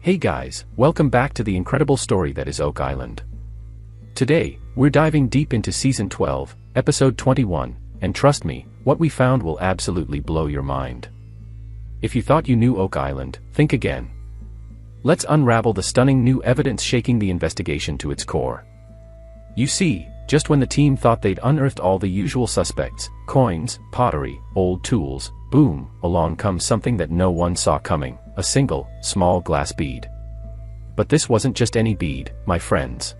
Hey guys, welcome back to the incredible story that is Oak Island. Today, we're diving deep into Season 12, Episode 21, and trust me, what we found will absolutely blow your mind. If you thought you knew Oak Island, think again. Let's unravel the stunning new evidence shaking the investigation to its core. You see, just when the team thought they'd unearthed all the usual suspects, coins, pottery, old tools, boom, along comes something that no one saw coming. A single, small glass bead. But this wasn't just any bead, my friends.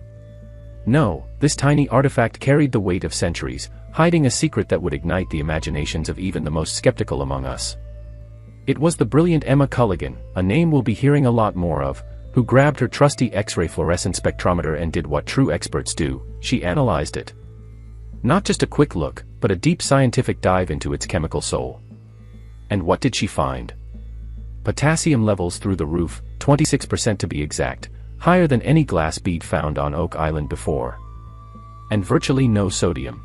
No, this tiny artifact carried the weight of centuries, hiding a secret that would ignite the imaginations of even the most skeptical among us. It was the brilliant Emma Culligan, a name we'll be hearing a lot more of, who grabbed her trusty X-ray fluorescent spectrometer and did what true experts do: she analyzed it. Not just a quick look, but a deep scientific dive into its chemical soul. And what did she find? Potassium levels through the roof, 26% to be exact, higher than any glass bead found on Oak Island before. And virtually no sodium.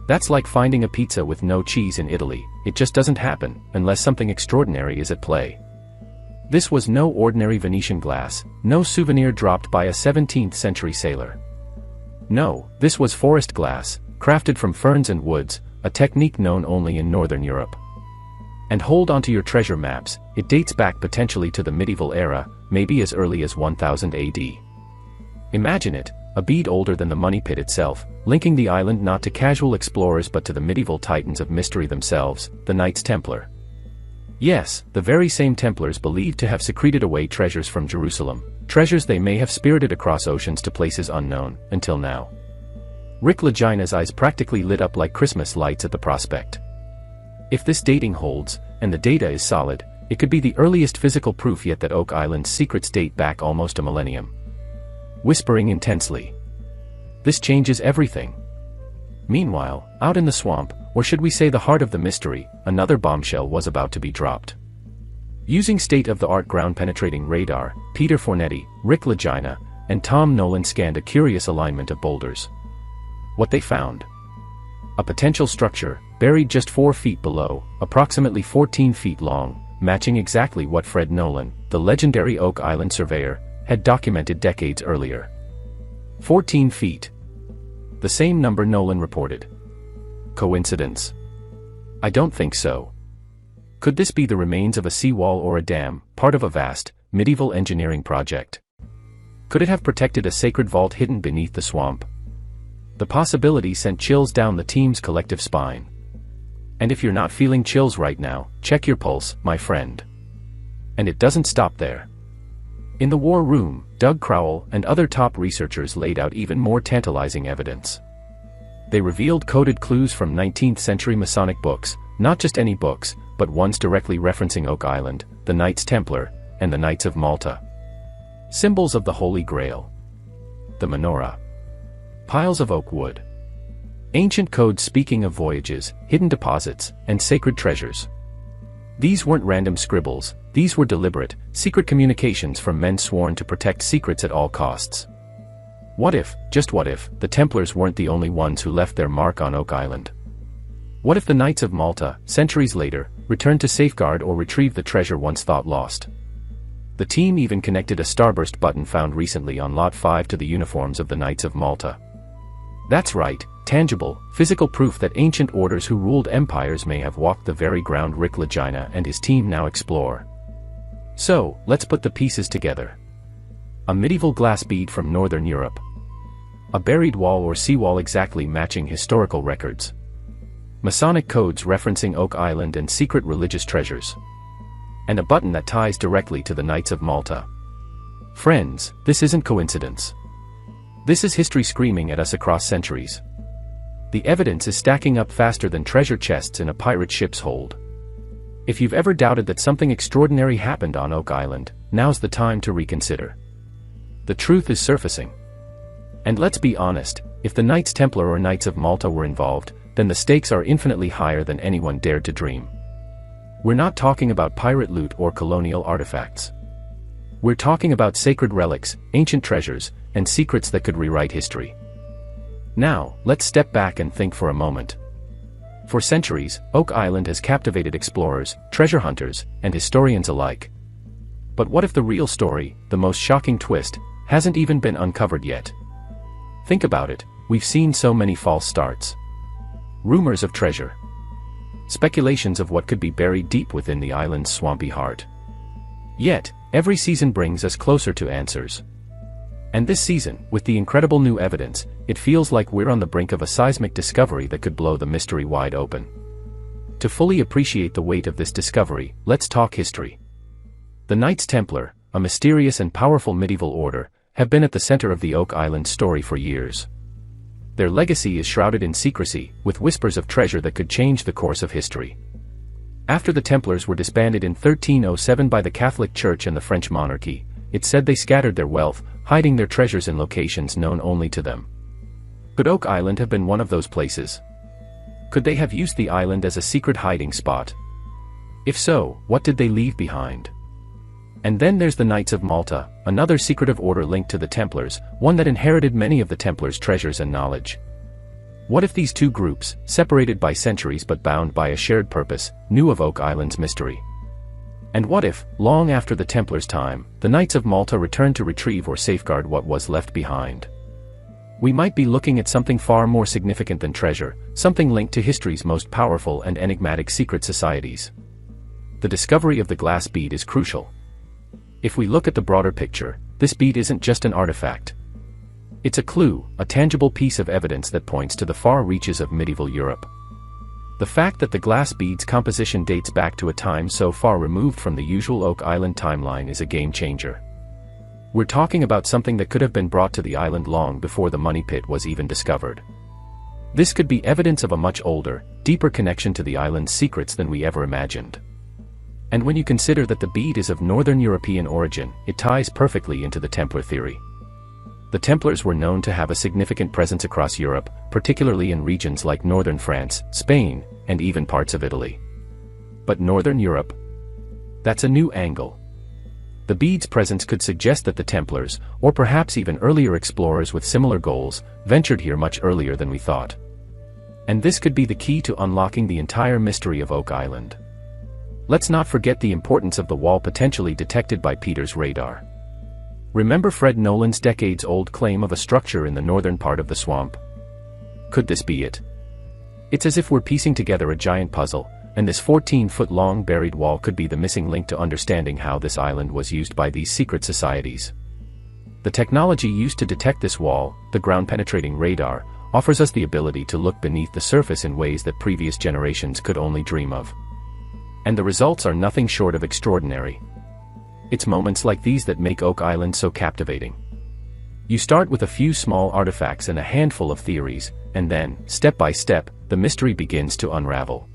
That's like finding a pizza with no cheese in Italy. It just doesn't happen, unless something extraordinary is at play. This was no ordinary Venetian glass, no souvenir dropped by a 17th century sailor. No, this was forest glass, crafted from ferns and woods, a technique known only in Northern Europe. And hold onto your treasure maps, it dates back potentially to the medieval era, maybe as early as 1000 AD. Imagine it, a bead older than the money pit itself, linking the island not to casual explorers but to the medieval titans of mystery themselves, the Knights Templar. Yes, the very same Templars believed to have secreted away treasures from Jerusalem, treasures they may have spirited across oceans to places unknown, until now. Rick Lagina's eyes practically lit up like Christmas lights at the prospect. If this dating holds, and the data is solid, it could be the earliest physical proof yet that Oak Island's secrets date back almost a millennium. Whispering intensely. This changes everything. Meanwhile, out in the swamp, or should we say the heart of the mystery, another bombshell was about to be dropped. Using state-of-the-art ground-penetrating radar, Peter Fornetti, Rick Lagina, and Nolan scanned a curious alignment of boulders. What they found? A potential structure, buried just 4 feet below, approximately 14 feet long, matching exactly what Fred Nolan, the legendary Oak Island surveyor, had documented decades earlier. 14 feet. The same number Nolan reported. Coincidence? I don't think so. Could this be the remains of a seawall or a dam, part of a vast, medieval engineering project? Could it have protected a sacred vault hidden beneath the swamp? The possibility sent chills down the team's collective spine. And if you're not feeling chills right now, check your pulse, my friend. And it doesn't stop there. In the war room, Doug Crowell and other top researchers laid out even more tantalizing evidence. They revealed coded clues from 19th century Masonic books, not just any books, but ones directly referencing Oak Island, the Knights Templar, and the Knights of Malta. Symbols of the Holy Grail. The menorah. Piles of oak wood. Ancient codes speaking of voyages, hidden deposits, and sacred treasures. These weren't random scribbles, these were deliberate, secret communications from men sworn to protect secrets at all costs. What if, just what if, the Templars weren't the only ones who left their mark on Oak Island? What if the Knights of Malta, centuries later, returned to safeguard or retrieve the treasure once thought lost? The team even connected a starburst button found recently on Lot 5 to the uniforms of the Knights of Malta. That's right, tangible, physical proof that ancient orders who ruled empires may have walked the very ground Rick Lagina and his team now explore. So, let's put the pieces together. A medieval glass bead from Northern Europe. A buried wall or seawall exactly matching historical records. Masonic codes referencing Oak Island and secret religious treasures. And a button that ties directly to the Knights of Malta. Friends, this isn't coincidence. This is history screaming at us across centuries. The evidence is stacking up faster than treasure chests in a pirate ship's hold. If you've ever doubted that something extraordinary happened on Oak Island, now's the time to reconsider. The truth is surfacing. And let's be honest, if the Knights Templar or Knights of Malta were involved, then the stakes are infinitely higher than anyone dared to dream. We're not talking about pirate loot or colonial artifacts. We're talking about sacred relics, ancient treasures, and secrets that could rewrite history. Now, let's step back and think for a moment. For centuries, Oak Island has captivated explorers, treasure hunters, and historians alike. But what if the real story, the most shocking twist, hasn't even been uncovered yet? Think about it, we've seen so many false starts. Rumors of treasure. Speculations of what could be buried deep within the island's swampy heart. Yet, every season brings us closer to answers. And this season, with the incredible new evidence, it feels like we're on the brink of a seismic discovery that could blow the mystery wide open. To fully appreciate the weight of this discovery, let's talk history. The Knights Templar, a mysterious and powerful medieval order, have been at the center of the Oak Island story for years. Their legacy is shrouded in secrecy, with whispers of treasure that could change the course of history. After the Templars were disbanded in 1307 by the Catholic Church and the French monarchy, it's said they scattered their wealth, hiding their treasures in locations known only to them. Could Oak Island have been one of those places? Could they have used the island as a secret hiding spot? If so, what did they leave behind? And then there's the Knights of Malta, another secretive order linked to the Templars, one that inherited many of the Templars' treasures and knowledge. What if these two groups, separated by centuries but bound by a shared purpose, knew of Oak Island's mystery? And what if, long after the Templars' time, the Knights of Malta returned to retrieve or safeguard what was left behind? We might be looking at something far more significant than treasure, something linked to history's most powerful and enigmatic secret societies. The discovery of the glass bead is crucial. If we look at the broader picture, this bead isn't just an artifact. It's a clue, a tangible piece of evidence that points to the far reaches of medieval Europe. The fact that the glass bead's composition dates back to a time so far removed from the usual Oak Island timeline is a game changer. We're talking about something that could have been brought to the island long before the money pit was even discovered. This could be evidence of a much older, deeper connection to the island's secrets than we ever imagined. And when you consider that the bead is of Northern European origin, it ties perfectly into the Templar theory. The Templars were known to have a significant presence across Europe, particularly in regions like northern France, Spain, and even parts of Italy. But Northern Europe? That's a new angle. The bead's presence could suggest that the Templars, or perhaps even earlier explorers with similar goals, ventured here much earlier than we thought. And this could be the key to unlocking the entire mystery of Oak Island. Let's not forget the importance of the wall potentially detected by Peter's radar. Remember Fred Nolan's decades-old claim of a structure in the northern part of the swamp? Could this be it? It's as if we're piecing together a giant puzzle, and this 14-foot-long buried wall could be the missing link to understanding how this island was used by these secret societies. The technology used to detect this wall, the ground-penetrating radar, offers us the ability to look beneath the surface in ways that previous generations could only dream of. And the results are nothing short of extraordinary. It's moments like these that make Oak Island so captivating. You start with a few small artifacts and a handful of theories, and then, step by step, the mystery begins to unravel.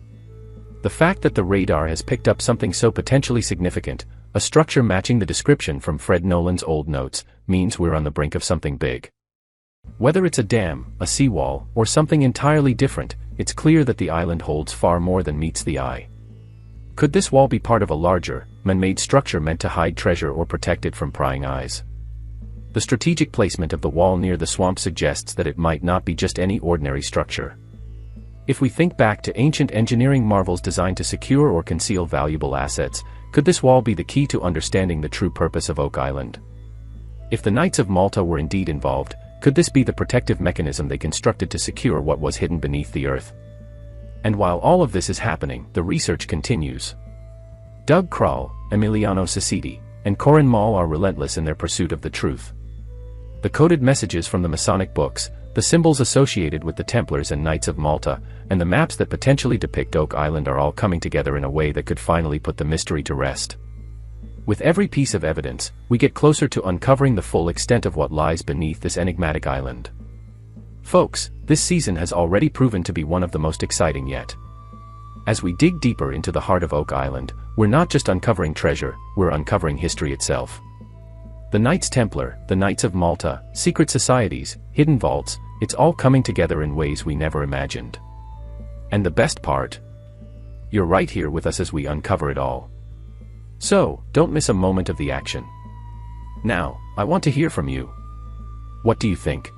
The fact that the radar has picked up something so potentially significant, a structure matching the description from Fred Nolan's old notes, means we're on the brink of something big. Whether it's a dam, a seawall, or something entirely different, it's clear that the island holds far more than meets the eye. Could this wall be part of a larger, man-made structure meant to hide treasure or protect it from prying eyes? The strategic placement of the wall near the swamp suggests that it might not be just any ordinary structure. If we think back to ancient engineering marvels designed to secure or conceal valuable assets, could this wall be the key to understanding the true purpose of Oak Island? If the Knights of Malta were indeed involved, could this be the protective mechanism they constructed to secure what was hidden beneath the earth? And while all of this is happening, the research continues. Doug Krall, Emiliano Cecchetti, and Corin Mall are relentless in their pursuit of the truth. The coded messages from the Masonic books, the symbols associated with the Templars and Knights of Malta, and the maps that potentially depict Oak Island are all coming together in a way that could finally put the mystery to rest. With every piece of evidence, we get closer to uncovering the full extent of what lies beneath this enigmatic island. Folks, this season has already proven to be one of the most exciting yet. As we dig deeper into the heart of Oak Island, we're not just uncovering treasure, we're uncovering history itself. The Knights Templar, the Knights of Malta, secret societies, hidden vaults, it's all coming together in ways we never imagined. And the best part? You're right here with us as we uncover it all. So, don't miss a moment of the action. Now, I want to hear from you. What do you think?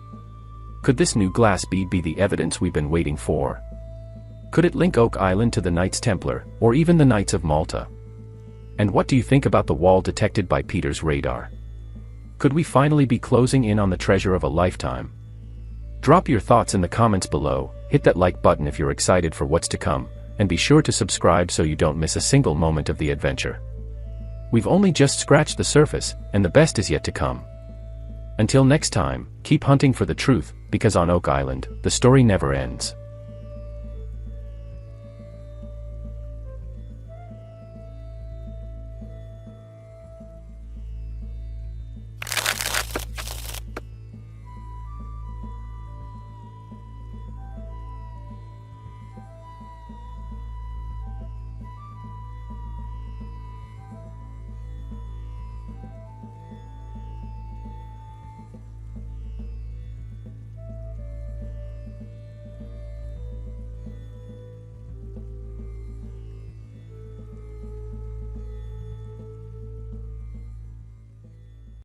Could this new glass bead be the evidence we've been waiting for? Could it link Oak Island to the Knights Templar, or even the Knights of Malta? And what do you think about the wall detected by Peter's radar? Could we finally be closing in on the treasure of a lifetime? Drop your thoughts in the comments below, hit that like button if you're excited for what's to come, and be sure to subscribe so you don't miss a single moment of the adventure. We've only just scratched the surface, and the best is yet to come. Until next time, keep hunting for the truth, because on Oak Island, the story never ends.